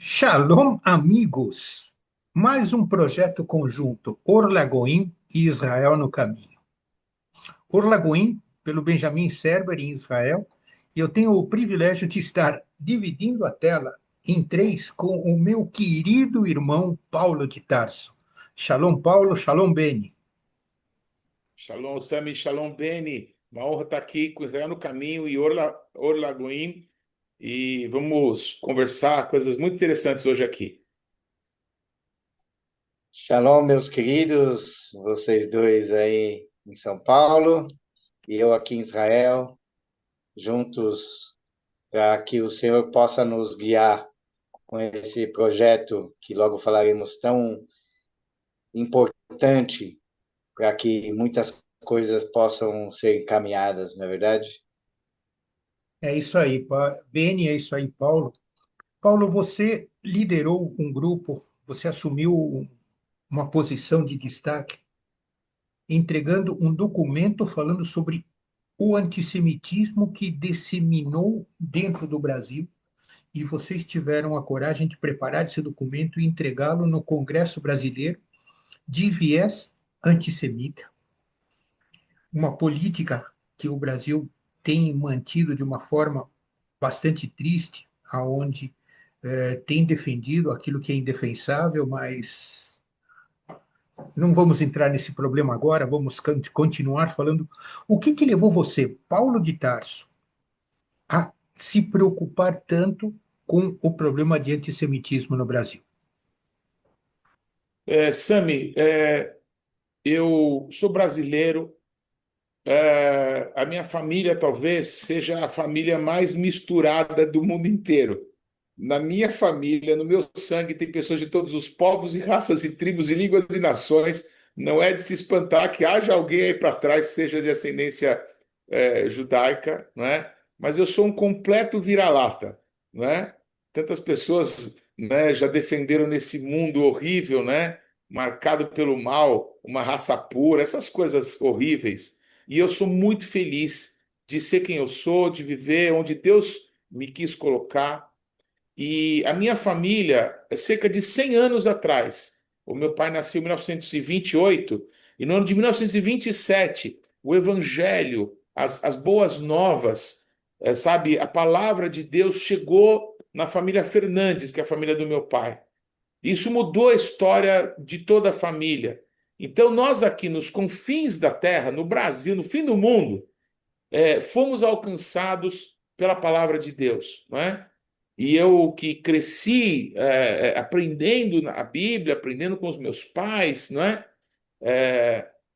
Shalom, amigos! Mais um projeto conjunto Orla Goim e Israel no Caminho. Orla Goim, pelo Benjamin Serber em Israel, e eu tenho o privilégio de estar dividindo a tela em três com o meu querido irmão Paulo de Tarso. Shalom, Paulo, shalom, Beni. Shalom, Sami, Shalom, Beni. Uma honra estar aqui com Israel no Caminho e Orla Goim. E vamos conversar coisas muito interessantes hoje aqui. Shalom, meus queridos, vocês dois aí em São Paulo e eu aqui em Israel, juntos para que o Senhor possa nos guiar com esse projeto que logo falaremos tão importante para que muitas coisas possam ser encaminhadas, não é verdade? É isso aí, Beni, é isso aí, Paulo. Paulo, você liderou um grupo, você assumiu uma posição de destaque entregando um documento falando sobre o antissemitismo que disseminou dentro do Brasil, e vocês tiveram a coragem de preparar esse documento e entregá-lo no Congresso Brasileiro de viés antissemita, uma política que o Brasil tem mantido de uma forma bastante triste, aonde tem defendido aquilo que é indefensável, mas não vamos entrar nesse problema agora, vamos continuar falando. O que levou você, Paulo de Tarso, a se preocupar tanto com o problema de antissemitismo no Brasil? Sami, eu sou brasileiro. A minha família talvez seja a família mais misturada do mundo inteiro. Na minha família, no meu sangue, tem pessoas de todos os povos e raças e tribos e línguas e nações. Não é de se espantar que haja alguém aí para trás que seja de ascendência judaica, não é? Mas eu sou um completo vira-lata, não é? Tantas pessoas, né, já defenderam nesse mundo horrível, né, marcado pelo mal, uma raça pura, essas coisas horríveis. E eu sou muito feliz de ser quem eu sou, de viver onde Deus me quis colocar. E a minha família, cerca de 100 anos atrás, o meu pai nasceu em 1928, e no ano de 1927, o Evangelho, as boas novas, sabe, a palavra de Deus chegou na família Fernandes, que é a família do meu pai. Isso mudou a história de toda a família. Então, nós aqui nos confins da terra, no Brasil, no fim do mundo, fomos alcançados pela palavra de Deus, não é? E eu que cresci aprendendo a Bíblia, aprendendo com os meus pais, não é?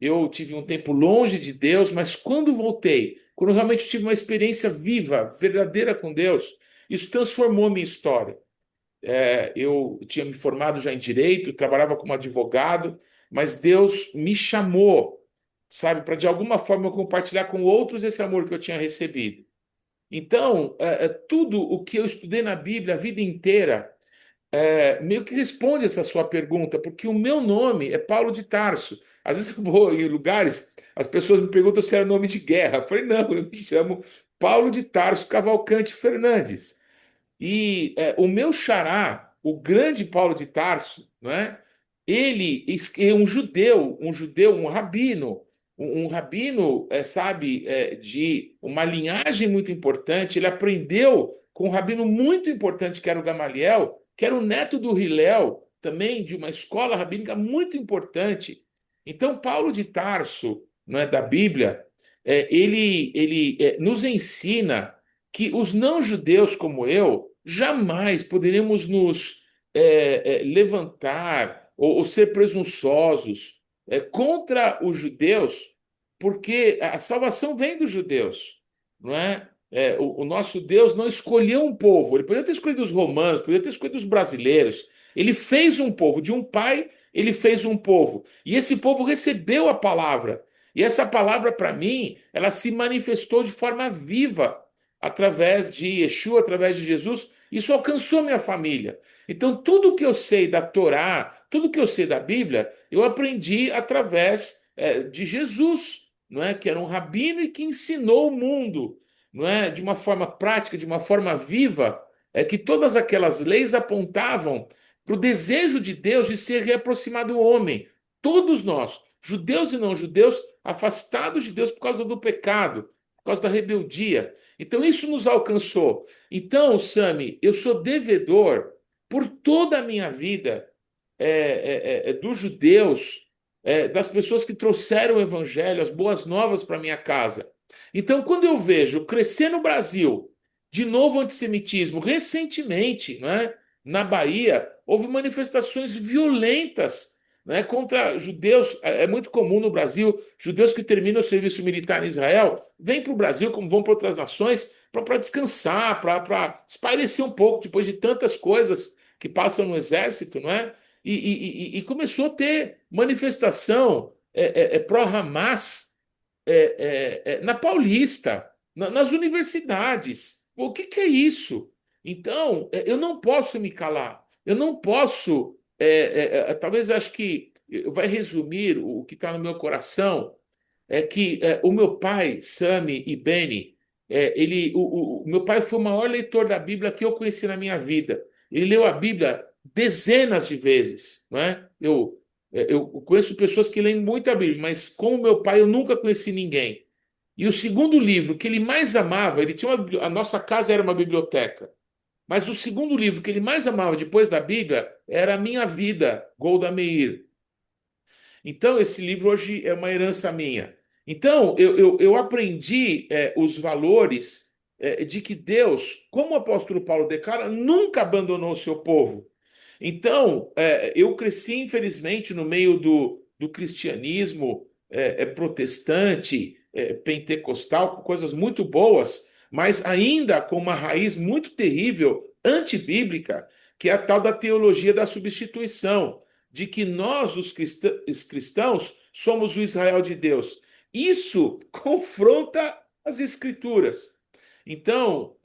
Eu tive um tempo longe de Deus, mas quando voltei, quando realmente tive uma experiência viva, verdadeira com Deus, isso transformou minha história. Eu tinha me formado já em direito, trabalhava como advogado, mas Deus me chamou, sabe, para de alguma forma eu compartilhar com outros esse amor que eu tinha recebido. Então, tudo o que eu estudei na Bíblia a vida inteira meio que responde essa sua pergunta, porque o meu nome é Paulo de Tarso. Às vezes eu vou em lugares, as pessoas me perguntam se era nome de guerra. Eu falei, não, eu me chamo Paulo de Tarso Cavalcante Fernandes. E o meu xará, o grande Paulo de Tarso, não é? Ele é um judeu, um rabino, um rabino, sabe, de uma linhagem muito importante. Ele aprendeu com um rabino muito importante, que era o Gamaliel, que era o neto do Hillel, também de uma escola rabínica muito importante. Então, Paulo de Tarso, não é, da Bíblia, ele nos ensina que os não-judeus como eu jamais poderíamos nos levantar ou ser presunçosos contra os judeus, porque a salvação vem dos judeus, não é? O nosso Deus não escolheu um povo, ele poderia ter escolhido os romanos, poderia ter escolhido os brasileiros. Ele fez um povo, de um pai, ele fez um povo. E esse povo recebeu a palavra. E essa palavra, para mim, ela se manifestou de forma viva através de Yeshua, através de Jesus. Isso alcançou minha família. Então, tudo que eu sei da Torá, tudo que eu sei da Bíblia, eu aprendi através de Jesus, não é? Que era um rabino e que ensinou o mundo, não é? De uma forma prática, de uma forma viva, é que todas aquelas leis apontavam para o desejo de Deus de se reaproximar do homem. Todos nós, judeus e não judeus, afastados de Deus por causa do pecado, por causa da rebeldia. Então isso nos alcançou. Então, Sami, eu sou devedor por toda a minha vida dos judeus, das pessoas que trouxeram o evangelho, as boas novas para minha casa. Então, quando eu vejo crescer no Brasil de novo o antissemitismo, recentemente, né, na Bahia, houve manifestações violentas, né, contra judeus. É muito comum no Brasil, judeus que terminam o serviço militar em Israel vêm para o Brasil, como vão para outras nações, para descansar, para espairecer um pouco depois de tantas coisas que passam no exército, não é? E começou a ter manifestação pró-Hamas na Paulista, nas universidades. O que, que é isso? Então, eu não posso me calar. Eu não posso. Talvez acho que vai resumir o que está no meu coração é que o meu pai, Sami e Beni, o meu pai foi o maior leitor da Bíblia que eu conheci na minha vida. Ele leu a Bíblia dezenas de vezes, não é? Eu conheço pessoas que leem muito a Bíblia, mas como meu pai eu nunca conheci ninguém. E o segundo livro que ele mais amava, ele tinha a nossa casa era uma biblioteca, mas o segundo livro que ele mais amava depois da Bíblia era A Minha Vida, Golda Meir. Então, esse livro hoje é uma herança minha. Então, eu aprendi os valores de que Deus, como o apóstolo Paulo declara, nunca abandonou o seu povo. Então, eu cresci, infelizmente, no meio do cristianismo protestante, pentecostal, com coisas muito boas, mas ainda com uma raiz muito terrível, antibíblica, que é a tal da teologia da substituição, de que nós, os cristãos, somos o Israel de Deus. Isso confronta as Escrituras. Então,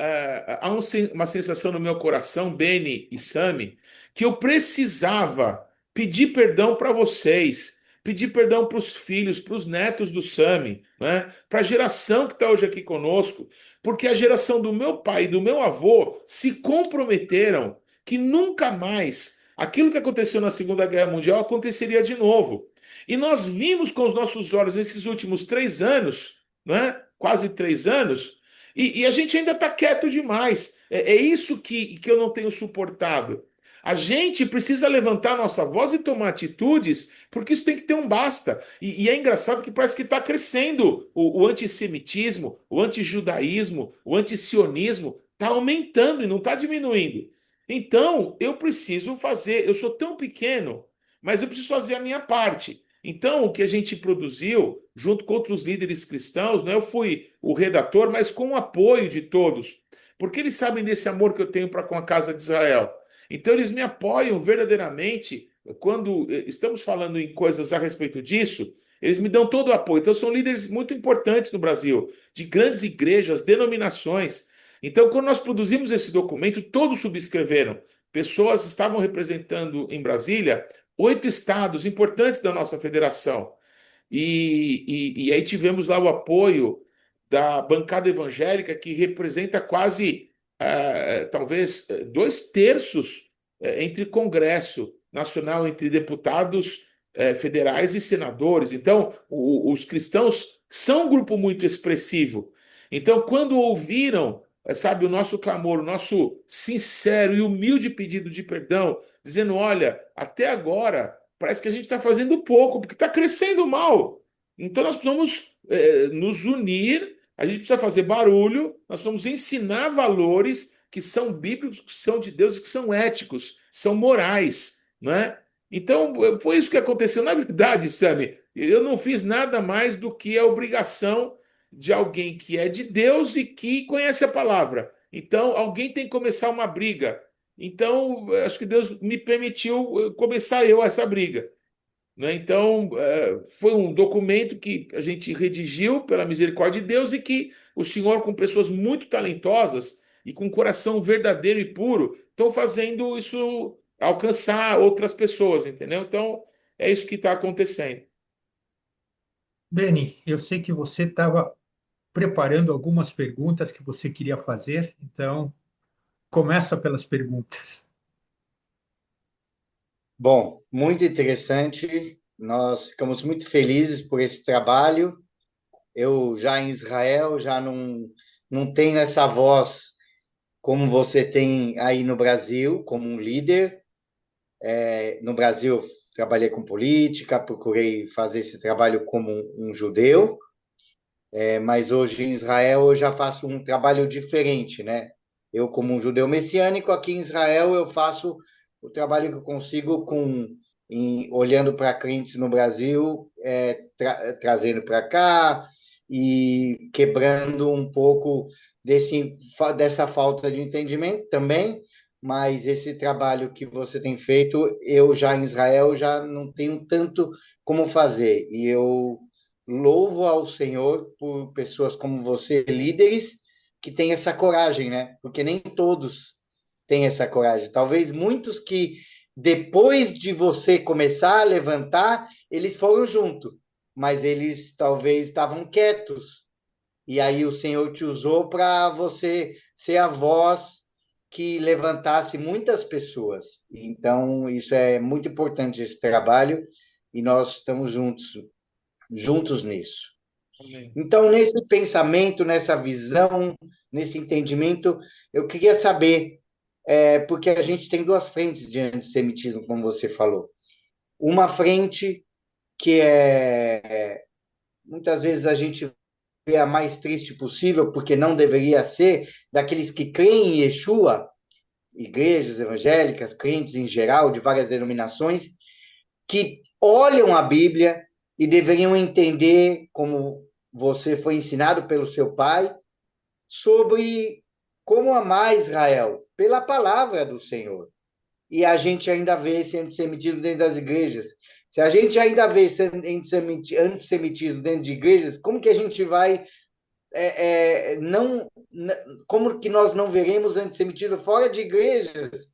há uma sensação no meu coração, Beni e Sami, que eu precisava pedir perdão para vocês, pedir perdão para os filhos, para os netos do Sami, né? Para a geração que está hoje aqui conosco, porque a geração do meu pai e do meu avô se comprometeram que nunca mais aquilo que aconteceu na Segunda Guerra Mundial aconteceria de novo. E nós vimos com os nossos olhos nesses últimos 3 anos, né? Quase 3 anos, e a gente ainda está quieto demais. É isso que eu não tenho suportado. A gente precisa levantar nossa voz e tomar atitudes, porque isso tem que ter um basta. E é engraçado que parece que está crescendo o antissemitismo, o antijudaísmo, o antisionismo, está aumentando e não está diminuindo. Então, eu preciso fazer, eu sou tão pequeno, mas eu preciso fazer a minha parte. Então, o que a gente produziu, junto com outros líderes cristãos, né, eu fui o redator, mas com o apoio de todos, porque eles sabem desse amor que eu tenho para com a casa de Israel. Então, eles me apoiam verdadeiramente quando estamos falando em coisas a respeito disso. Eles me dão todo o apoio. Então, são líderes muito importantes no Brasil, de grandes igrejas, denominações. Então, quando nós produzimos esse documento, todos subscreveram. Pessoas estavam representando em Brasília 8 estados importantes da nossa federação. E aí tivemos lá o apoio da bancada evangélica, que representa quase, talvez, 2/3 entre Congresso Nacional, entre deputados federais e senadores. Então, os cristãos são um grupo muito expressivo. Então, quando ouviram, sabe, o nosso clamor, o nosso sincero e humilde pedido de perdão, dizendo: olha, até agora parece que a gente está fazendo pouco, porque está crescendo mal. Então nós precisamos nos unir, a gente precisa fazer barulho, nós precisamos ensinar valores que são bíblicos, que são de Deus, que são éticos, são morais, né? Então foi isso que aconteceu. Na verdade, Sami, eu não fiz nada mais do que a obrigação de alguém que é de Deus e que conhece a palavra. Então, alguém tem que começar uma briga. Então, acho que Deus me permitiu começar eu essa briga, né? Então, foi um documento que a gente redigiu pela misericórdia de Deus e que o senhor, com pessoas muito talentosas e com um coração verdadeiro e puro, estão fazendo isso alcançar outras pessoas, entendeu? Então, é isso que está acontecendo. Beni, eu sei que você estava preparando algumas perguntas que você queria fazer, então Começa pelas perguntas. Bom, muito interessante. Nós ficamos muito felizes por esse trabalho. Eu já em Israel já não tenho essa voz como você tem aí no Brasil, como um líder. No Brasil, eu trabalhei com política, procurei fazer esse trabalho como um judeu, mas hoje em Israel eu já faço um trabalho diferente, né? Eu, como um judeu messiânico, aqui em Israel eu faço o trabalho que eu consigo olhando para crentes no Brasil, trazendo para cá e quebrando um pouco dessa falta de entendimento também, mas esse trabalho que você tem feito, eu já em Israel já não tenho tanto como fazer, e eu louvo ao Senhor por pessoas como você, líderes, que têm essa coragem, né? Porque nem todos têm essa coragem. Talvez muitos que, depois de você começar a levantar, eles foram junto, mas eles talvez estavam quietos. E aí o Senhor te usou para você ser a voz que levantasse muitas pessoas. Então, isso é muito importante, esse trabalho, e nós estamos juntos nisso. Amém. Então, nesse pensamento, nessa visão, nesse entendimento, eu queria saber, porque a gente tem duas frentes de antissemitismo, como você falou. Uma frente que muitas vezes a gente vê a mais triste possível, porque não deveria ser, daqueles que creem em Yeshua, igrejas evangélicas, crentes em geral, de várias denominações, que olham a Bíblia e deveriam entender, como você foi ensinado pelo seu pai, sobre como amar Israel, pela palavra do Senhor. E a gente ainda vê esse antissemitismo dentro das igrejas. Se a gente ainda vê esse antissemitismo dentro de igrejas, como que a gente vai não, como que nós não veremos antissemitismo fora de igrejas,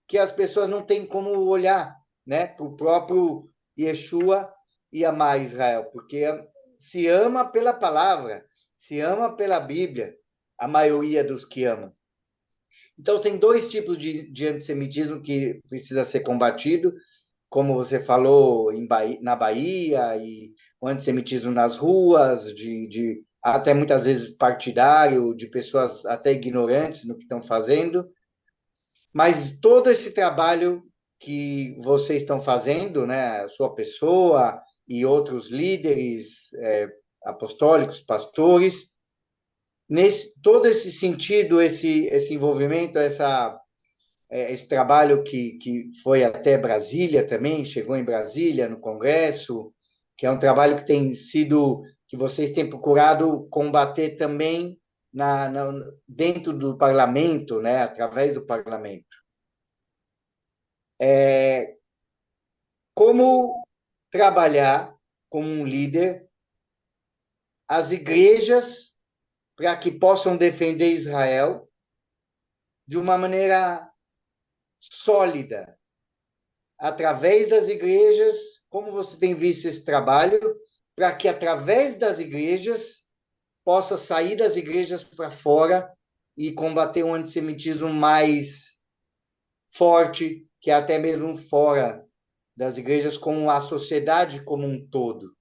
que as pessoas não têm como olhar, né, para o próprio Yeshua e amar Israel, porque se ama pela palavra, se ama pela Bíblia, a maioria dos que amam. Então, tem dois tipos de antissemitismo que precisa ser combatido, como você falou, na Bahia, e o antissemitismo nas ruas, até muitas vezes partidário, de pessoas até ignorantes no que estão fazendo. Mas todo esse trabalho que vocês estão fazendo, né, sua pessoa e outros líderes apostólicos, pastores, nesse todo esse sentido, esse envolvimento, esse trabalho que foi até Brasília também, chegou em Brasília, no Congresso, que é um trabalho que tem sido, que vocês têm procurado combater também dentro do parlamento, né, através do parlamento. Como trabalhar como um líder as igrejas para que possam defender Israel de uma maneira sólida, através das igrejas, como você tem visto esse trabalho, para que através das igrejas possa sair das igrejas para fora e combater um antissemitismo mais forte, que é até mesmo fora das igrejas, com a sociedade como um todo.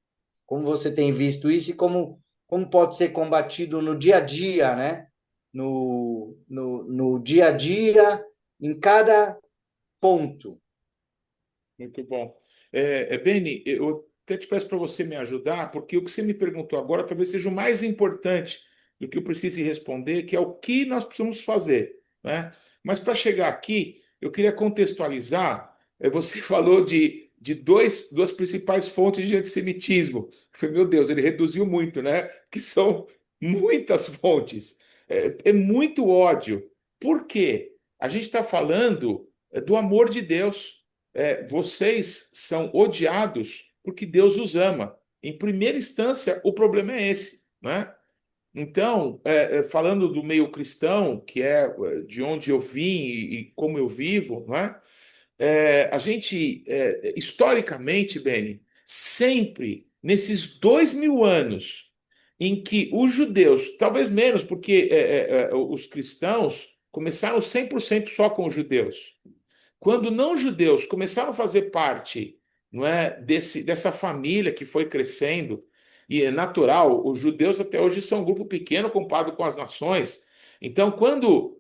Como você tem visto isso e como pode ser combatido no dia a dia, né? No dia a dia, em cada ponto. Muito bom. Beni, eu até te peço para você me ajudar, porque o que você me perguntou agora talvez seja o mais importante do que eu precise responder, que é o que nós precisamos fazer, né? Mas para chegar aqui, eu queria contextualizar. Você falou de duas principais fontes de antissemitismo. Eu falei, meu Deus, ele reduziu muito, né? Que são muitas fontes. É muito ódio. Por quê? A gente está falando do amor de Deus. Vocês são odiados porque Deus os ama. Em primeira instância, o problema é esse, né? Então, falando do meio cristão, que é de onde eu vim e como eu vivo, né? A gente, historicamente, Beni, sempre, nesses 2000 anos em que os judeus, talvez menos, porque os cristãos começaram 100% só com os judeus. Quando não-judeus começaram a fazer parte, não é, dessa família que foi crescendo, e é natural, os judeus até hoje são um grupo pequeno comparado com as nações. Então, quando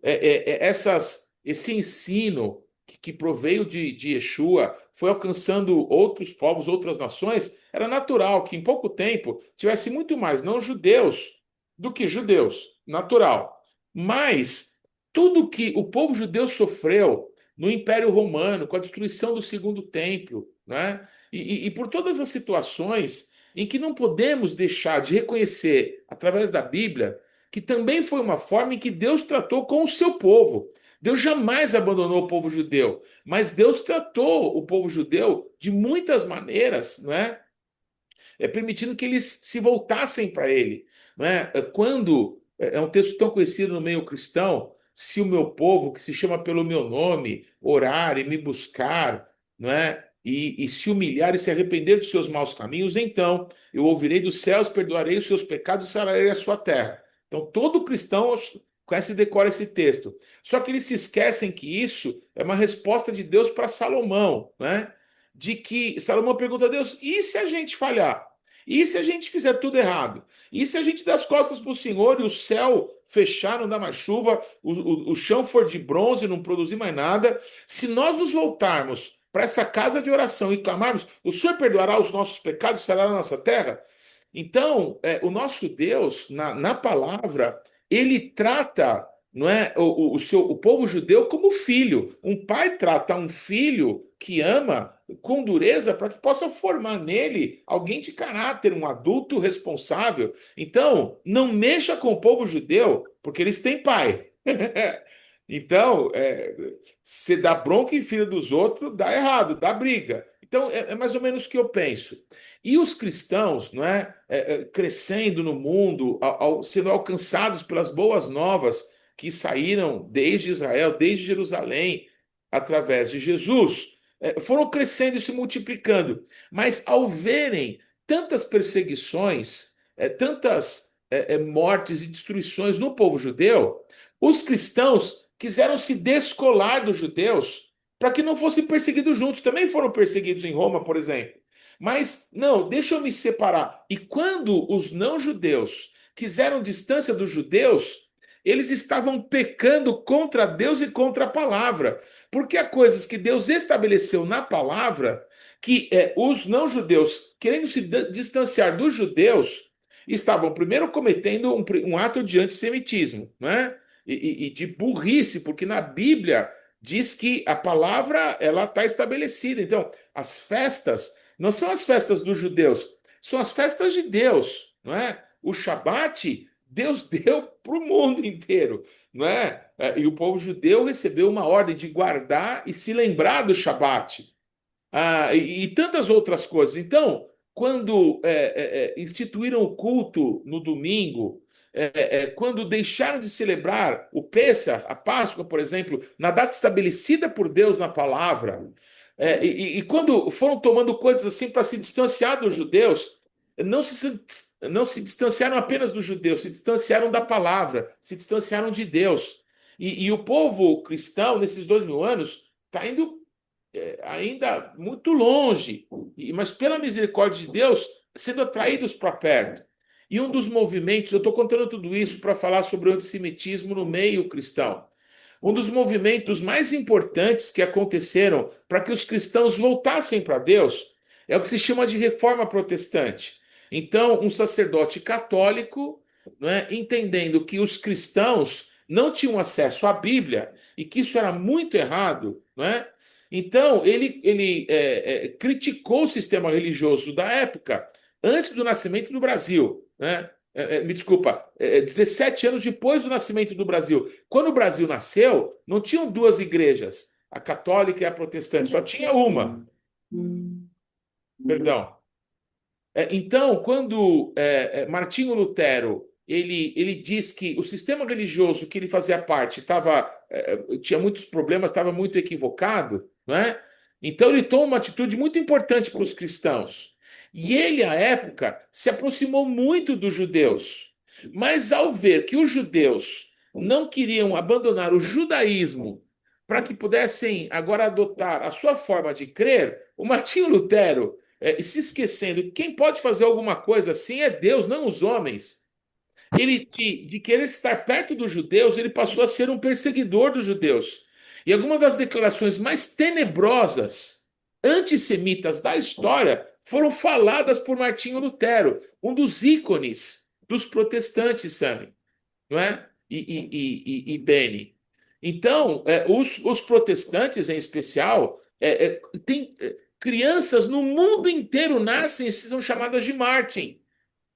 esse ensino que proveio de Yeshua foi alcançando outros povos, outras nações, era natural que em pouco tempo tivesse muito mais não-judeus do que judeus. Natural. Mas tudo que o povo judeu sofreu no Império Romano, com a destruição do Segundo Templo, né? E por todas as situações em que não podemos deixar de reconhecer, através da Bíblia, que também foi uma forma em que Deus tratou com o seu povo. Deus jamais abandonou o povo judeu, mas Deus tratou o povo judeu de muitas maneiras, não é? Permitindo que eles se voltassem para ele. Não é? Quando é um texto tão conhecido no meio cristão, se o meu povo, que se chama pelo meu nome, orar e me buscar, não é? E se humilhar e se arrepender dos seus maus caminhos, então eu ouvirei dos céus, perdoarei os seus pecados e sararei a sua terra. Então todo cristão conhece e decora esse texto. Só que eles se esquecem que isso é uma resposta de Deus para Salomão, né? De que Salomão pergunta a Deus: e se a gente falhar? E se a gente fizer tudo errado? E se a gente der as costas para o Senhor e o céu fechar, não dar mais chuva, o chão for de bronze, não produzir mais nada? Se nós nos voltarmos para essa casa de oração e clamarmos, o Senhor perdoará os nossos pecados e sarará a nossa terra? Então, o nosso Deus, na palavra, ele trata, não é, o povo judeu como filho. Um pai trata um filho que ama com dureza para que possa formar nele alguém de caráter, um adulto responsável. Então, não mexa com o povo judeu, porque eles têm pai. Então, você dá bronca em filho dos outros, dá errado, dá briga. Então, é mais ou menos o que eu penso. E os cristãos, não é, crescendo no mundo, sendo alcançados pelas boas novas que saíram desde Israel, desde Jerusalém, através de Jesus, foram crescendo e se multiplicando. Mas ao verem tantas perseguições, tantas mortes e destruições no povo judeu, os cristãos quiseram se descolar dos judeus para que não fossem perseguidos juntos. Também foram perseguidos em Roma, por exemplo. Mas, não, deixa eu me separar. E quando os não-judeus quiseram distância dos judeus, eles estavam pecando contra Deus e contra a palavra. Porque há coisas que Deus estabeleceu na palavra que os não-judeus, querendo se distanciar dos judeus, estavam primeiro cometendo um ato de antissemitismo, né? E de burrice, porque na Bíblia diz que a palavra ela está estabelecida. Então, as festas não são as festas dos judeus, são as festas de Deus, não é? O Shabat Deus deu para o mundo inteiro, não é? E o povo judeu recebeu uma ordem de guardar e se lembrar do Shabat. E tantas outras coisas. Então, quando instituíram o culto no domingo, quando deixaram de celebrar o Pêssar, a Páscoa, por exemplo, na data estabelecida por Deus na palavra, e quando foram tomando coisas assim para se distanciar dos judeus, não se distanciaram apenas dos judeus, se distanciaram da palavra, se distanciaram de Deus. E o povo cristão, nesses 2000 anos, está indo ainda muito longe, mas pela misericórdia de Deus, sendo atraídos para perto. E um dos movimentos, eu estou contando tudo isso para falar sobre o antissemitismo no meio cristão. Um dos movimentos mais importantes que aconteceram para que os cristãos voltassem para Deus é o que se chama de reforma protestante. Então, um sacerdote católico, né, entendendo que os cristãos não tinham acesso à Bíblia e que isso era muito errado, né? Então, ele criticou o sistema religioso da época, antes do nascimento do Brasil, né? Me desculpa, 17 anos depois do nascimento do Brasil. Quando o Brasil nasceu, não tinham duas igrejas, a católica e a protestante, só tinha uma. Perdão. Então, quando Martinho Lutero ele diz que o sistema religioso que ele fazia parte tinha muitos problemas, estava muito equivocado, não é? Então ele toma uma atitude muito importante para os cristãos. E ele, à época, se aproximou muito dos judeus. Mas ao ver que os judeus não queriam abandonar o judaísmo para que pudessem agora adotar a sua forma de crer, o Martinho Lutero, se esquecendo que quem pode fazer alguma coisa assim é Deus, não os homens. Ele, de querer estar perto dos judeus, ele passou a ser um perseguidor dos judeus. E algumas das declarações mais tenebrosas, antissemitas da história, foram faladas por Martinho Lutero, um dos ícones dos protestantes, Sami, não é? E Beni. Então, os protestantes, em especial, tem crianças no mundo inteiro nascem e são chamadas de Martin,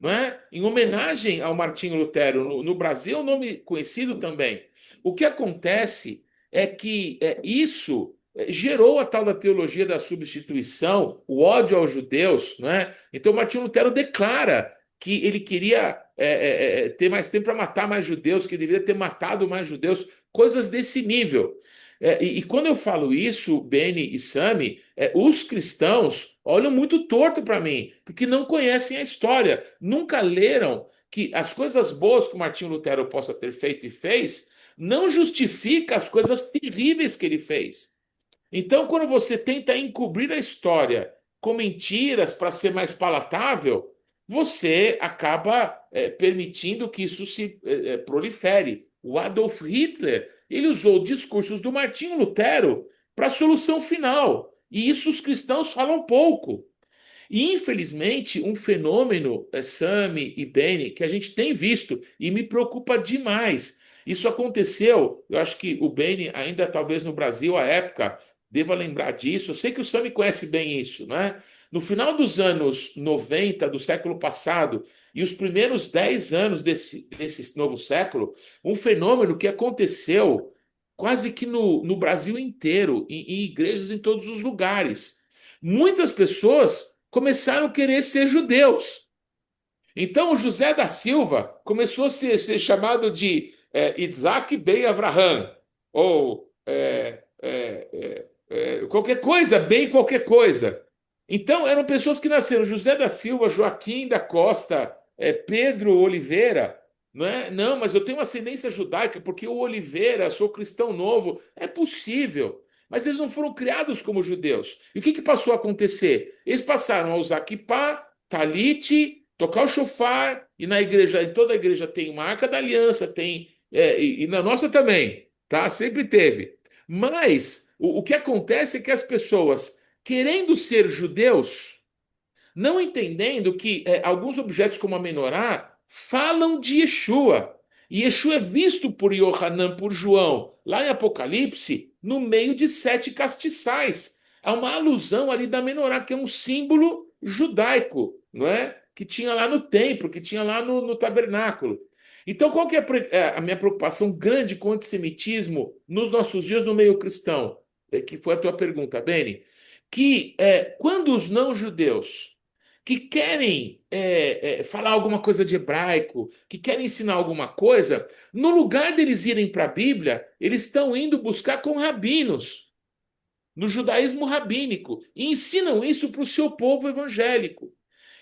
não é? Em homenagem ao Martinho Lutero. No Brasil é um nome conhecido também. O que acontece é que isso gerou a tal da teologia da substituição, o ódio aos judeus, não é? Então Martinho Lutero declara que ele queria ter mais tempo para matar mais judeus, que deveria ter matado mais judeus, coisas desse nível. E quando eu falo isso, Beni e Sami, os cristãos olham muito torto para mim, porque não conhecem a história, nunca leram que as coisas boas que o Martinho Lutero possa ter feito e fez não justifica as coisas terríveis que ele fez. Então, quando você tenta encobrir a história com mentiras para ser mais palatável, você acaba permitindo que isso se prolifere. O Adolf Hitler, ele usou discursos do Martinho Lutero para a solução final. E isso os cristãos falam pouco. E, infelizmente, um fenômeno, Sami e Beni, que a gente tem visto e me preocupa demais. Isso aconteceu, eu acho que o Beni, ainda talvez no Brasil, à época, deva lembrar disso. Eu sei que o Sami conhece bem isso, né? No final dos anos 90 do século passado e os primeiros 10 anos desse novo século, um fenômeno que aconteceu quase que no Brasil inteiro, em igrejas em todos os lugares. Muitas pessoas começaram a querer ser judeus. Então, o José da Silva começou a ser chamado de Isaac Ben Avraham, ou qualquer coisa, bem qualquer coisa. Então, eram pessoas que nasceram José da Silva, Joaquim da Costa, Pedro Oliveira. Não é? Não, mas eu tenho ascendência judaica porque o Oliveira, sou cristão novo. É possível. Mas eles não foram criados como judeus. E o que passou a acontecer? Eles passaram a usar kippá, talite, tocar o shofar, e na igreja, em toda a igreja tem marca da aliança, tem, e na nossa também, tá? Sempre teve. Mas o que acontece é que as pessoas, querendo ser judeus, não entendendo que alguns objetos como a menorá falam de Yeshua. E Yeshua é visto por Yohanan, por João, lá em Apocalipse, no meio de 7 castiçais. Há uma alusão ali da menorá, que é um símbolo judaico, não é? Que tinha lá no templo, que tinha lá no tabernáculo. Então, qual que é a minha preocupação grande com o antissemitismo nos nossos dias no meio cristão? Que foi a tua pergunta, Beni. Que quando os não-judeus que querem falar alguma coisa de hebraico, que querem ensinar alguma coisa, no lugar deles irem para a Bíblia, eles estão indo buscar com rabinos, no judaísmo rabínico, e ensinam isso para o seu povo evangélico.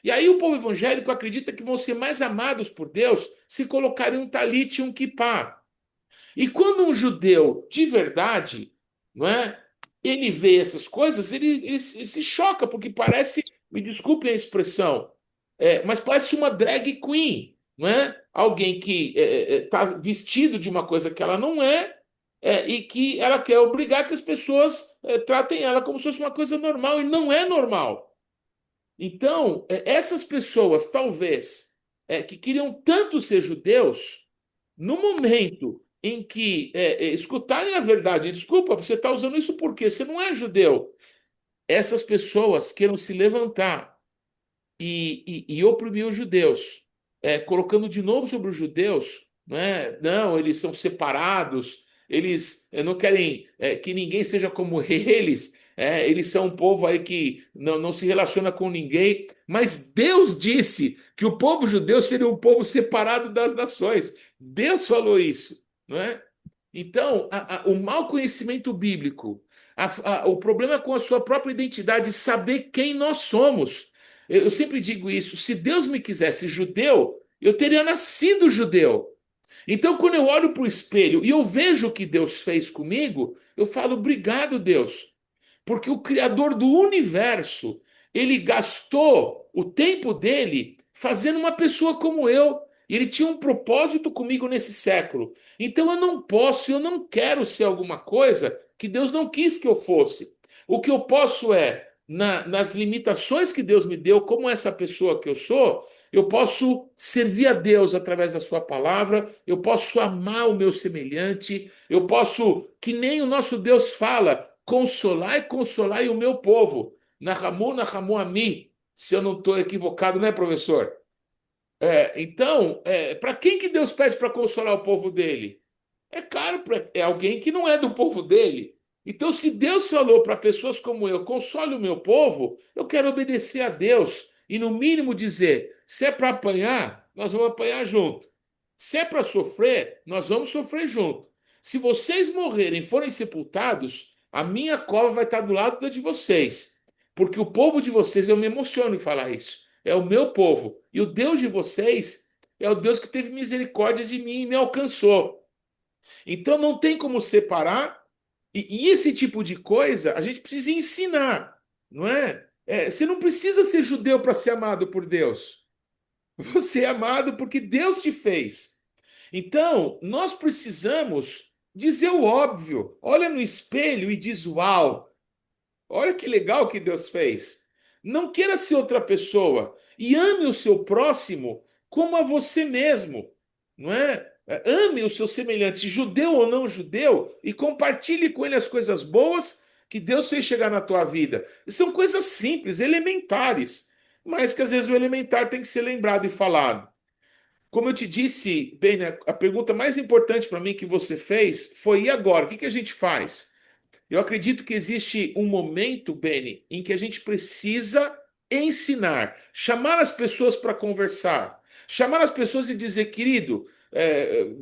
E aí o povo evangélico acredita que vão ser mais amados por Deus se colocarem um talite e um kippá. E quando um judeu de verdade, não é, ele vê essas coisas, ele se choca, porque parece, me desculpem a expressão, mas parece uma drag queen, não é? Alguém que está vestido de uma coisa que ela não e que ela quer obrigar que as pessoas tratem ela como se fosse uma coisa normal, e não é normal. Então, essas pessoas, talvez, que queriam tanto ser judeus, no momento em que escutarem a verdade, desculpa, você está usando isso porque você não é judeu, essas pessoas queiram se levantar e oprimir os judeus, colocando de novo sobre os judeus, não, eles são separados, eles não querem que ninguém seja como eles, eles são um povo aí que não se relaciona com ninguém, mas Deus disse que o povo judeu seria um povo separado das nações. Deus falou isso, não é? Então, o mau conhecimento bíblico, o problema com a sua própria identidade, saber quem nós somos. Eu sempre digo isso: se Deus me quisesse judeu, eu teria nascido judeu. Então, quando eu olho para o espelho e eu vejo o que Deus fez comigo, eu falo, obrigado, Deus. Porque o Criador do universo, ele gastou o tempo dele fazendo uma pessoa como eu. E ele tinha um propósito comigo nesse século. Então eu não posso, eu não quero ser alguma coisa que Deus não quis que eu fosse. O que eu posso é, nas limitações que Deus me deu, como essa pessoa que eu sou, eu posso servir a Deus através da sua palavra, eu posso amar o meu semelhante, eu posso, que nem o nosso Deus fala, consolai o meu povo. Nahamu ami. Se eu não estou equivocado, né, professor? Então, para quem que Deus pede para consolar o povo dele? É claro, é alguém que não é do povo dele. Então, se Deus falou para pessoas como eu, console o meu povo, eu quero obedecer a Deus e, no mínimo, dizer: se é para apanhar, nós vamos apanhar junto. Se é para sofrer, nós vamos sofrer junto. Se vocês morrerem e forem sepultados, a minha cova vai estar do lado da de vocês. Porque o povo de vocês, eu me emociono em falar isso, é o meu povo. E o Deus de vocês é o Deus que teve misericórdia de mim e me alcançou. Então não tem como separar, e esse tipo de coisa a gente precisa ensinar, não é? Você não precisa ser judeu para ser amado por Deus. Você é amado porque Deus te fez. Então, nós precisamos dizer o óbvio. Olha no espelho e diz: Uau, olha que legal que Deus fez. Não queira ser outra pessoa e ame o seu próximo como a você mesmo, não é? Ame o seu semelhante, judeu ou não judeu, e compartilhe com ele as coisas boas que Deus fez chegar na tua vida. São coisas simples, elementares, mas que às vezes o elementar tem que ser lembrado e falado. Como eu te disse, bem, né, a pergunta mais importante para mim que você fez foi: e agora? O que a gente faz? Eu acredito que existe um momento, Beni, em que a gente precisa ensinar, chamar as pessoas para conversar, chamar as pessoas e dizer: querido,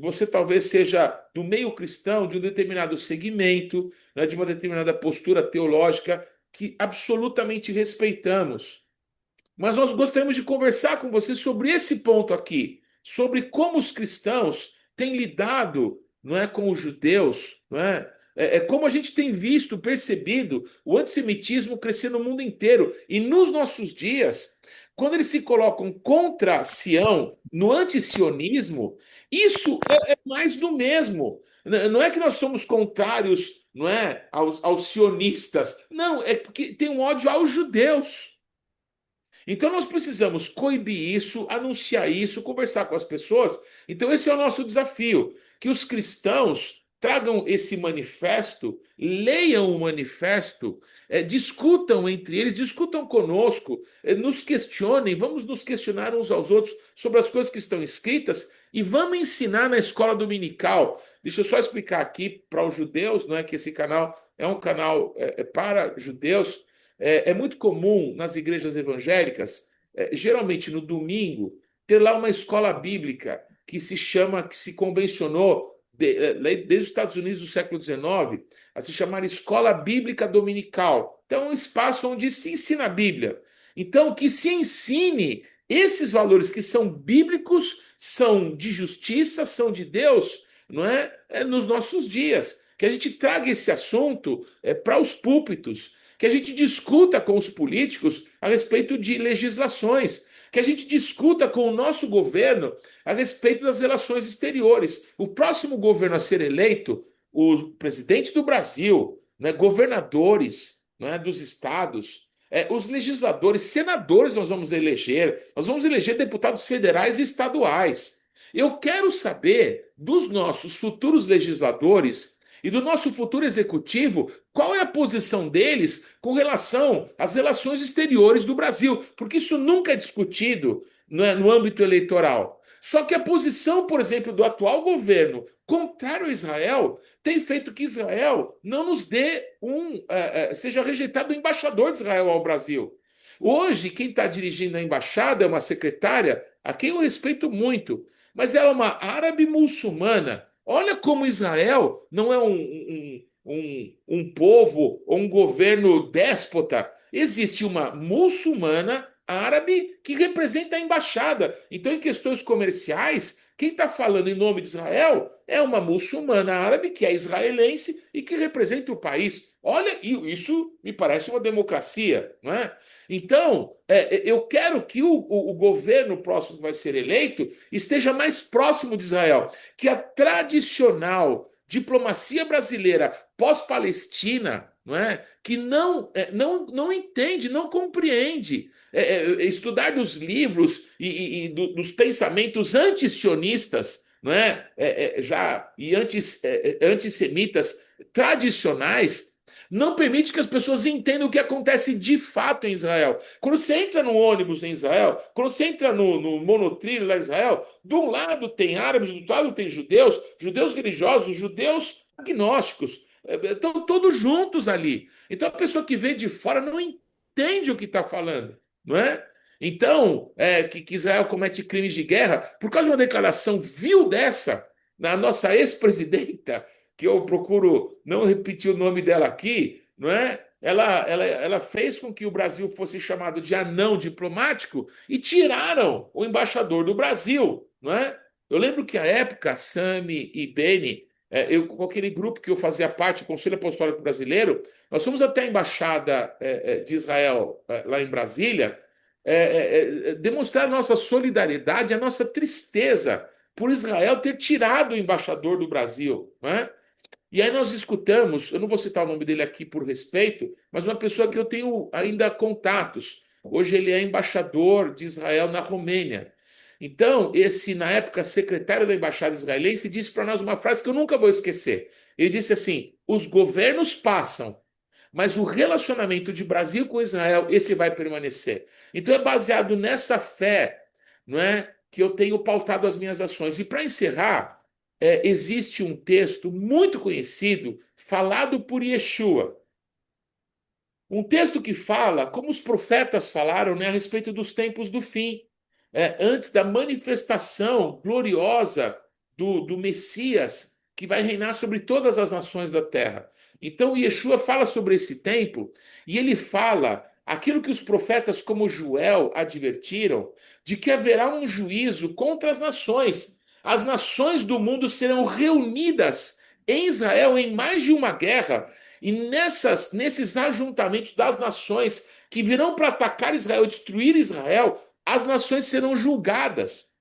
você talvez seja do meio cristão, de um determinado segmento, né, de uma determinada postura teológica que absolutamente respeitamos. Mas nós gostaríamos de conversar com você sobre esse ponto aqui, sobre como os cristãos têm lidado, não é, com os judeus, não é? Como a gente tem visto, percebido o antissemitismo crescer no mundo inteiro. E nos nossos dias, quando eles se colocam contra Sião, no antisionismo, isso é mais do mesmo. Não é que nós somos contrários, não é, aos sionistas. Não, é porque tem um ódio aos judeus. Então nós precisamos coibir isso, anunciar isso, conversar com as pessoas. Então esse é o nosso desafio, que os cristãos tragam esse manifesto, leiam o manifesto, discutam entre eles, discutam conosco, nos questionem, vamos nos questionar uns aos outros sobre as coisas que estão escritas e vamos ensinar na escola dominical. Deixa eu só explicar aqui para os judeus, não é que esse canal é um canal para judeus. É muito comum nas igrejas evangélicas, geralmente no domingo, ter lá uma escola bíblica que se convencionou desde os Estados Unidos do século XIX a se chamar Escola Bíblica Dominical. Então, é um espaço onde se ensina a Bíblia. Então, que se ensine esses valores que são bíblicos, são de justiça, são de Deus, não é? Nos nossos dias. Que a gente traga esse assunto para os púlpitos, que a gente discuta com os políticos a respeito de legislações, que a gente discuta com o nosso governo a respeito das relações exteriores. O próximo governo a ser eleito, o presidente do Brasil, né, governadores, né, dos estados, os legisladores, senadores nós vamos eleger deputados federais e estaduais. Eu quero saber dos nossos futuros legisladores e do nosso futuro executivo, qual é a posição deles com relação às relações exteriores do Brasil? Porque isso nunca é discutido no âmbito eleitoral. Só que a posição, por exemplo, do atual governo, contrário a Israel, tem feito que Israel não nos dê seja rejeitado o embaixador de Israel ao Brasil. Hoje, quem está dirigindo a embaixada é uma secretária a quem eu respeito muito, mas ela é uma árabe muçulmana. Olha como Israel não é um povo ou um governo déspota. Existe uma muçulmana árabe que representa a embaixada. Então, em questões comerciais, Quem está falando em nome de Israel é uma muçulmana árabe que é israelense e que representa o país. Olha, isso me parece uma democracia, não é? Então, eu quero que o governo próximo que vai ser eleito esteja mais próximo de Israel, que a tradicional diplomacia brasileira pós-Palestina, não é? Que não entende, não compreende. Estudar dos livros dos pensamentos antisionistas, não é? Antissemitas tradicionais, não permite que as pessoas entendam o que acontece de fato em Israel. Quando você entra no ônibus em Israel, quando você entra no monotrilho lá em Israel, de um lado tem árabes, do outro lado tem judeus, judeus religiosos, judeus agnósticos, estão todos juntos ali. Então a pessoa que vem de fora não entende o que está falando, não é? Então, que Israel comete crimes de guerra por causa de uma declaração vil dessa, na nossa ex-presidenta, que eu procuro não repetir o nome dela aqui, não é? Ela fez com que o Brasil fosse chamado de anão diplomático e tiraram o embaixador do Brasil, não é? Eu lembro que à época, Sami e Beni, com aquele grupo que eu fazia parte, o Conselho Apostólico Brasileiro, nós fomos até a Embaixada de Israel lá em Brasília, demonstrar a nossa solidariedade, a nossa tristeza por Israel ter tirado o embaixador do Brasil, não é? E aí nós escutamos, eu não vou citar o nome dele aqui por respeito, mas uma pessoa que eu tenho ainda contatos. Hoje ele é embaixador de Israel na Romênia. Então, na época, secretário da embaixada israelense, disse para nós uma frase que eu nunca vou esquecer. Ele disse assim: os governos passam, mas o relacionamento de Brasil com Israel, esse vai permanecer. Então é baseado nessa fé, não é, que eu tenho pautado as minhas ações. E para encerrar, existe um texto muito conhecido, falado por Yeshua. Um texto que fala, como os profetas falaram, né, a respeito dos tempos do fim, antes da manifestação gloriosa do Messias, que vai reinar sobre todas as nações da terra. Então, Yeshua fala sobre esse tempo, e ele fala aquilo que os profetas, como Joel, advertiram, de que haverá um juízo contra as nações. As nações do mundo serão reunidas em Israel em mais de uma guerra, e nesses ajuntamentos das nações que virão para atacar Israel, destruir Israel, as nações serão julgadas.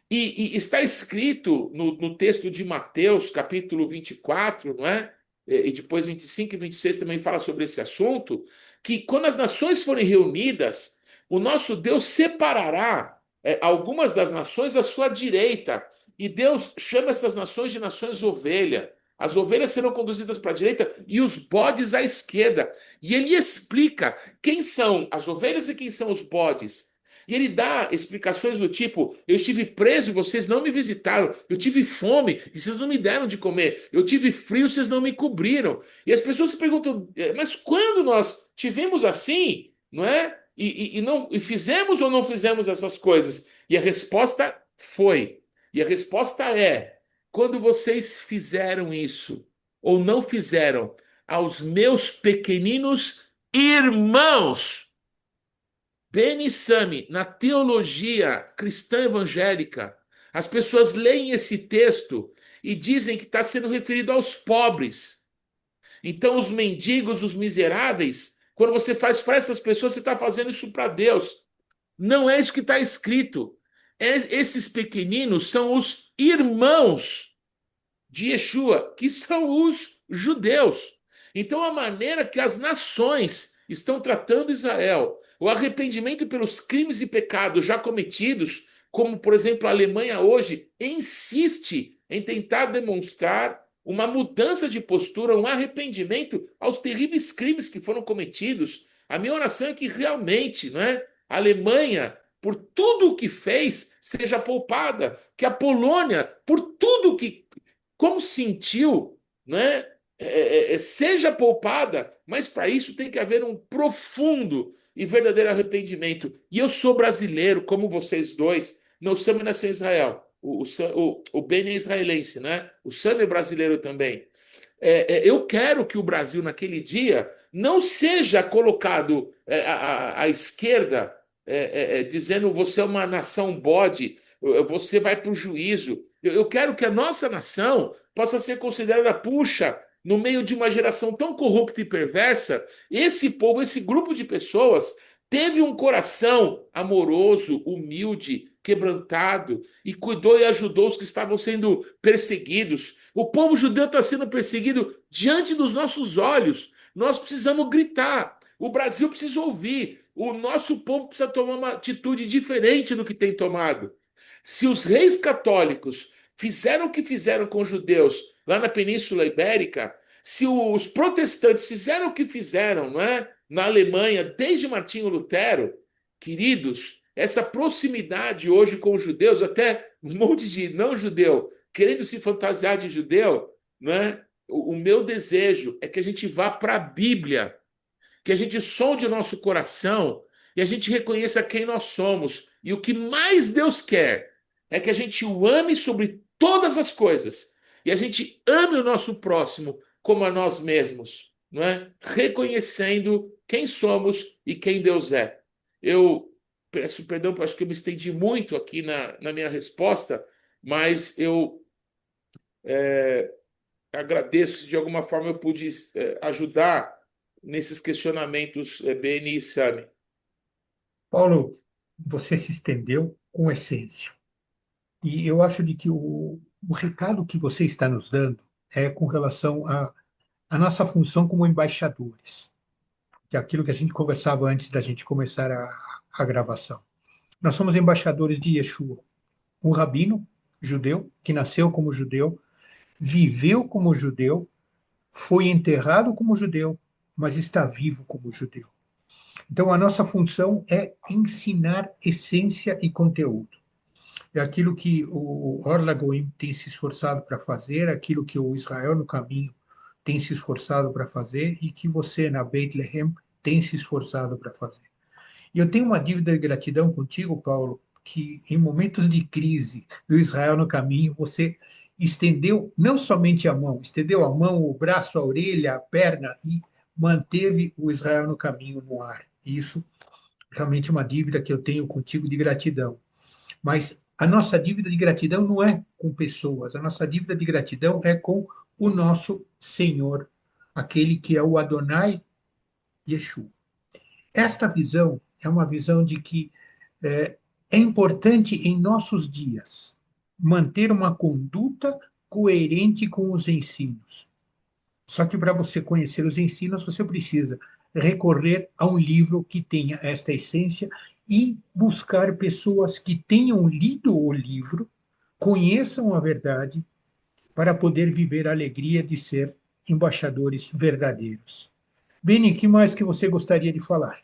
E está escrito no texto de Mateus, capítulo 24, não é? E depois 25 e 26 também fala sobre esse assunto, que quando as nações forem reunidas, o nosso Deus separará algumas das nações à sua direita. E Deus chama essas nações de nações ovelha. As ovelhas serão conduzidas para a direita e os bodes à esquerda. E ele explica quem são as ovelhas e quem são os bodes. E ele dá explicações do tipo: eu estive preso e vocês não me visitaram. Eu tive fome e vocês não me deram de comer. Eu tive frio e vocês não me cobriram. E as pessoas se perguntam: mas quando nós tivemos assim, não é? E fizemos ou não fizemos essas coisas? E a resposta foi. E a resposta é: quando vocês fizeram isso ou não fizeram aos meus pequeninos irmãos. Beni Sami, na teologia cristã evangélica, as pessoas leem esse texto e dizem que está sendo referido aos pobres. Então, os mendigos, os miseráveis, quando você faz para essas pessoas, você está fazendo isso para Deus. Não é isso que está escrito. Esses pequeninos são os irmãos de Yeshua, que são os judeus. Então, a maneira que as nações estão tratando Israel, o arrependimento pelos crimes e pecados já cometidos, como, por exemplo, a Alemanha hoje, insiste em tentar demonstrar uma mudança de postura, um arrependimento aos terríveis crimes que foram cometidos. A minha oração é que realmente, não é, a Alemanha, por tudo o que fez, seja poupada, que a Polônia, por tudo que como sentiu, né, seja poupada, mas para isso tem que haver um profundo e verdadeiro arrependimento. E eu sou brasileiro, como vocês dois, não Sam nasceu em Israel, o Ben é israelense, né? O Sam é brasileiro também. Eu quero que o Brasil, naquele dia, não seja colocado à esquerda dizendo você é uma nação bode, você vai para o juízo. Eu quero que a nossa nação possa ser considerada, puxa, no meio de uma geração tão corrupta e perversa, esse povo, esse grupo de pessoas teve um coração amoroso, humilde, quebrantado e cuidou e ajudou os que estavam sendo perseguidos. O povo judeu está sendo perseguido diante dos nossos olhos. Nós precisamos gritar. O Brasil precisa ouvir. O nosso povo precisa tomar uma atitude diferente do que tem tomado. Se os reis católicos fizeram o que fizeram com os judeus lá na Península Ibérica, se os protestantes fizeram o que fizeram, não é? Na Alemanha, desde Martinho Lutero, queridos, essa proximidade hoje com os judeus, até um monte de não-judeu querendo se fantasiar de judeu, né? O meu desejo é que a gente vá para a Bíblia, que a gente sonde o nosso coração e a gente reconheça quem nós somos. E o que mais Deus quer é que a gente o ame sobre todas as coisas e a gente ame o nosso próximo como a nós mesmos, não é? Reconhecendo quem somos e quem Deus é. Eu peço perdão, acho que eu me estendi muito aqui na minha resposta, mas eu agradeço se de alguma forma eu pude ajudar nesses questionamentos, Beni e Sami. Paulo, você se estendeu com essência. E eu acho de que o recado que você está nos dando é com relação à nossa função como embaixadores, que é aquilo que a gente conversava antes da gente começar a gravação. Nós somos embaixadores de Yeshua, um rabino judeu que nasceu como judeu, viveu como judeu, foi enterrado como judeu, mas está vivo como judeu. Então, a nossa função é ensinar essência e conteúdo. É aquilo que o Orla Goim tem se esforçado para fazer, aquilo que o Israel no Caminho tem se esforçado para fazer e que você, na Bethlehem, tem se esforçado para fazer. E eu tenho uma dívida de gratidão contigo, Paulo, que em momentos de crise do Israel no Caminho, você estendeu não somente a mão, estendeu a mão, o braço, a orelha, a perna e manteve o Israel no Caminho no ar. Isso realmente é uma dívida que eu tenho contigo de gratidão. Mas a nossa dívida de gratidão não é com pessoas, a nossa dívida de gratidão é com o nosso Senhor, aquele que é o Adonai Yeshua. Esta visão é uma visão de que é importante em nossos dias manter uma conduta coerente com os ensinos. Só que para você conhecer os ensinos, você precisa recorrer a um livro que tenha esta essência e buscar pessoas que tenham lido o livro, conheçam a verdade, para poder viver a alegria de ser embaixadores verdadeiros. Beni, o que mais que você gostaria de falar?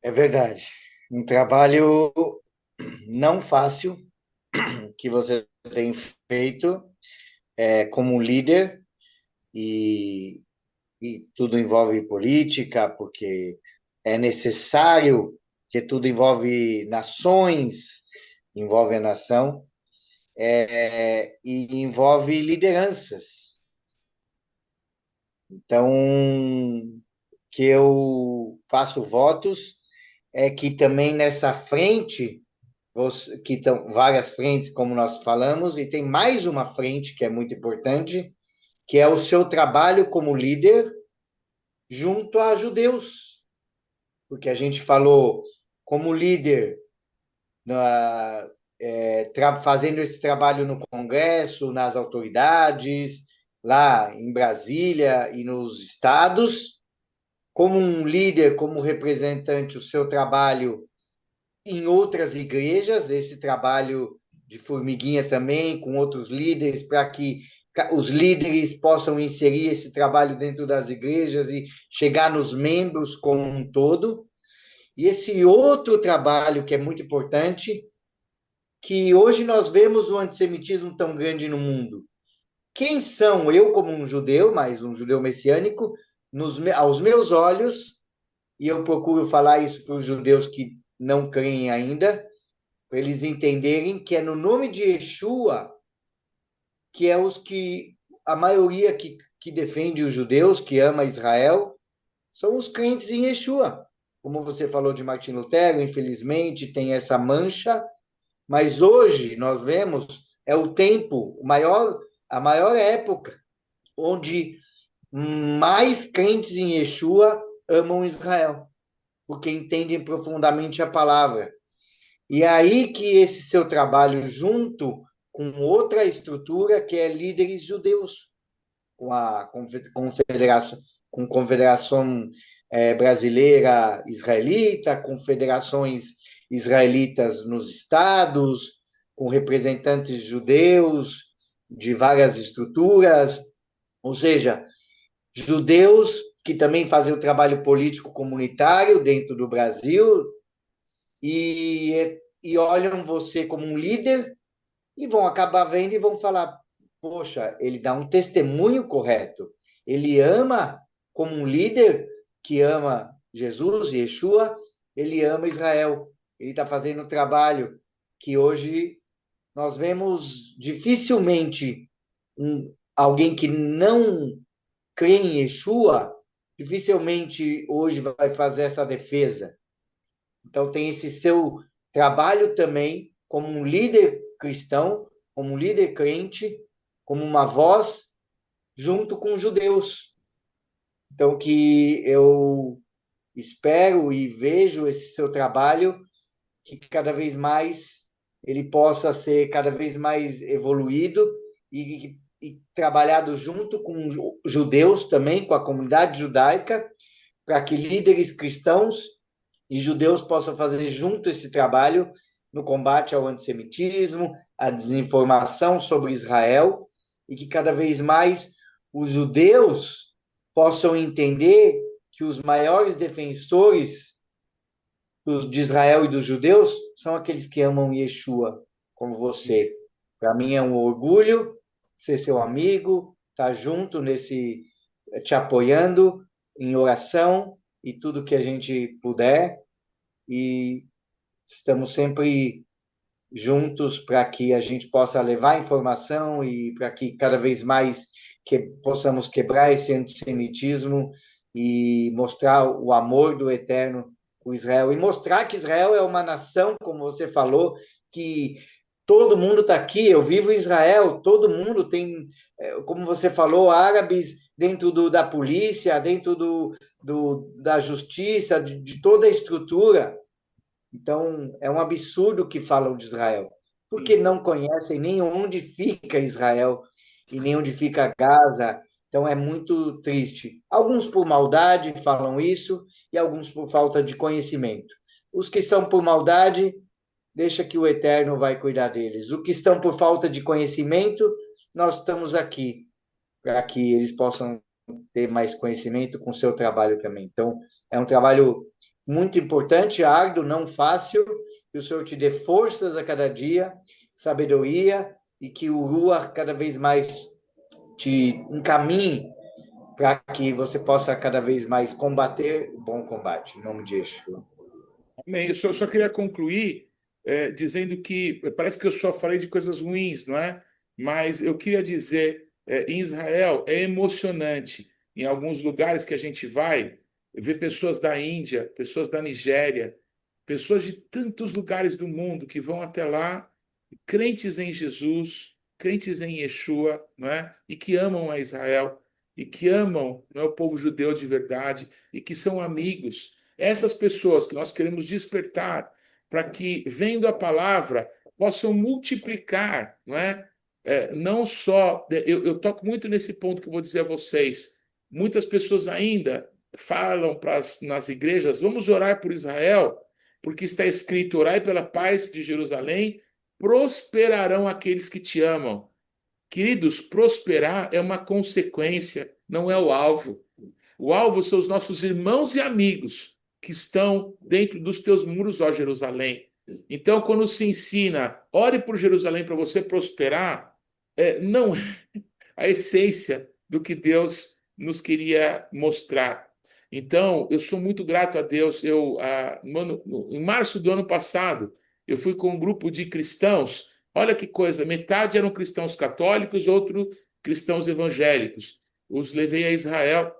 É verdade. Um trabalho não fácil que você tem feito como líder e, e tudo envolve política, porque é necessário que tudo envolve nações, envolve a nação, e envolve lideranças. Então, que eu faço votos é que também nessa frente, que estão várias frentes, como nós falamos, e tem mais uma frente que é muito importante, que é o seu trabalho como líder junto a judeus. Porque a gente falou como líder, fazendo esse trabalho no Congresso, nas autoridades, lá em Brasília e nos estados, como um líder, como representante, o seu trabalho em outras igrejas, esse trabalho de formiguinha também, com outros líderes, para que os líderes possam inserir esse trabalho dentro das igrejas e chegar nos membros como um todo. E esse outro trabalho que é muito importante, que hoje nós vemos o antissemitismo tão grande no mundo. Quem são eu, como um judeu, mas um judeu messiânico, aos meus olhos, e eu procuro falar isso para os judeus que não creem ainda, para eles entenderem que é no nome de Yeshua que é os que a maioria que defende os judeus, que ama Israel, são os crentes em Yeshua. como você falou de Martim Lutero, infelizmente tem essa mancha, mas hoje nós vemos é o tempo, a maior época onde mais crentes em Yeshua amam Israel, porque entendem profundamente a palavra. E é aí que esse seu trabalho, junto com outra estrutura, que é líderes judeus, com a confederação, com Confederação Brasileira Israelita, confederações israelitas nos estados, com representantes judeus de várias estruturas, ou seja, judeus que também fazem o trabalho político comunitário dentro do Brasil e olham você como um líder e vão acabar vendo e vão falar: poxa, ele dá um testemunho correto. Ele ama, como um líder que ama Jesus, Yeshua, ele ama Israel. Ele está fazendo um trabalho que hoje nós vemos dificilmente alguém que não crê em Yeshua, dificilmente hoje vai fazer essa defesa. Então, tem esse seu trabalho também como um líder cristão, como um líder crente, como uma voz junto com os judeus. Então, que eu espero e vejo esse seu trabalho, que cada vez mais ele possa ser cada vez mais evoluído e trabalhado junto com judeus também, com a comunidade judaica, para que líderes cristãos e judeus possam fazer junto esse trabalho no combate ao antissemitismo, à desinformação sobre Israel, e que cada vez mais os judeus possam entender que os maiores defensores de Israel e dos judeus são aqueles que amam Yeshua, como você. Para mim é um orgulho ser seu amigo, estar junto nesse, te apoiando em oração e tudo que a gente puder, e estamos sempre juntos para que a gente possa levar informação e para que cada vez mais possamos quebrar esse antissemitismo e mostrar o amor do Eterno por Israel, e mostrar que Israel é uma nação, como você falou, que todo mundo está aqui, eu vivo em Israel, todo mundo tem, como você falou, árabes dentro da polícia, dentro da justiça, de toda a estrutura. Então, é um absurdo o que falam de Israel, porque não conhecem nem onde fica Israel e nem onde fica Gaza. Então, é muito triste. Alguns por maldade falam isso e alguns por falta de conhecimento. Os que são por maldade, deixa que o Eterno vai cuidar deles. Os que estão por falta de conhecimento, nós estamos aqui para que eles possam ter mais conhecimento com o seu trabalho também. Então, é um trabalho muito importante, árduo, não fácil, que o Senhor te dê forças a cada dia, sabedoria, e que o Rua cada vez mais te encaminhe para que você possa cada vez mais combater o bom combate. Em nome de Yeshua. Amém. Eu só queria concluir dizendo que parece que eu só falei de coisas ruins, não é? Mas eu queria dizer, em Israel é emocionante. Em alguns lugares que a gente vai, ver pessoas da Índia, pessoas da Nigéria, pessoas de tantos lugares do mundo que vão até lá, crentes em Jesus, crentes em Yeshua, não é? E que amam a Israel, e que amam, não é, o povo judeu de verdade, e que são amigos. Essas pessoas que nós queremos despertar para que, vendo a palavra, possam multiplicar, não é? Não só, eu toco muito nesse ponto que eu vou dizer a vocês. Muitas pessoas ainda falam nas igrejas: vamos orar por Israel, porque está escrito: orai pela paz de Jerusalém, prosperarão aqueles que te amam. Queridos, prosperar é uma consequência, não é o alvo. O alvo são os nossos irmãos e amigos que estão dentro dos teus muros, ó Jerusalém. Então, quando se ensina, ore por Jerusalém para você prosperar, não é a essência do que Deus nos queria mostrar. Então, eu sou muito grato a Deus. Em março do ano passado, eu fui com um grupo de cristãos. Olha que coisa, metade eram cristãos católicos, outro cristãos evangélicos. Os levei a Israel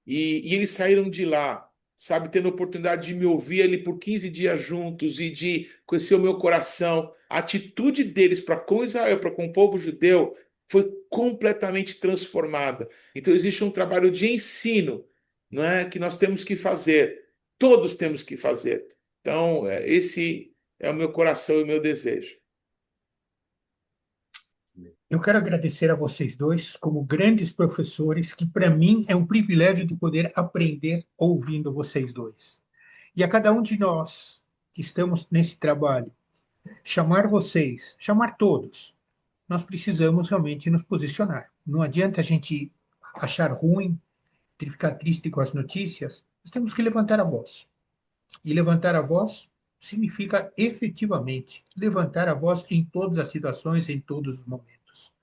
e eles saíram de lá sabe, tendo a oportunidade de me ouvir ali por 15 dias juntos e de conhecer o meu coração, a atitude deles para com Israel, para com o povo judeu, foi completamente transformada. Então, existe um trabalho de ensino, não é, que nós temos que fazer, todos temos que fazer. Então, esse é o meu coração e o meu desejo. Eu quero agradecer a vocês dois como grandes professores, que para mim é um privilégio de poder aprender ouvindo vocês dois. E a cada um de nós que estamos nesse trabalho, chamar vocês, chamar todos, nós precisamos realmente nos posicionar. Não adianta a gente achar ruim, ficar triste com as notícias, nós temos que levantar a voz. E levantar a voz significa efetivamente levantar a voz em todas as situações, em todos os momentos.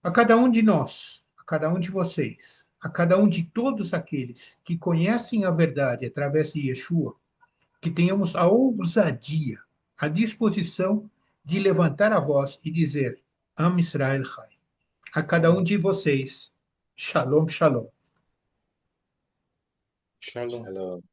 A cada um de nós, a cada um de vocês, a cada um de todos aqueles que conhecem a verdade através de Yeshua, que tenhamos a ousadia, a disposição de levantar a voz e dizer: Am Israel Chai. A cada um de vocês, Shalom, Shalom. Shalom. Shalom.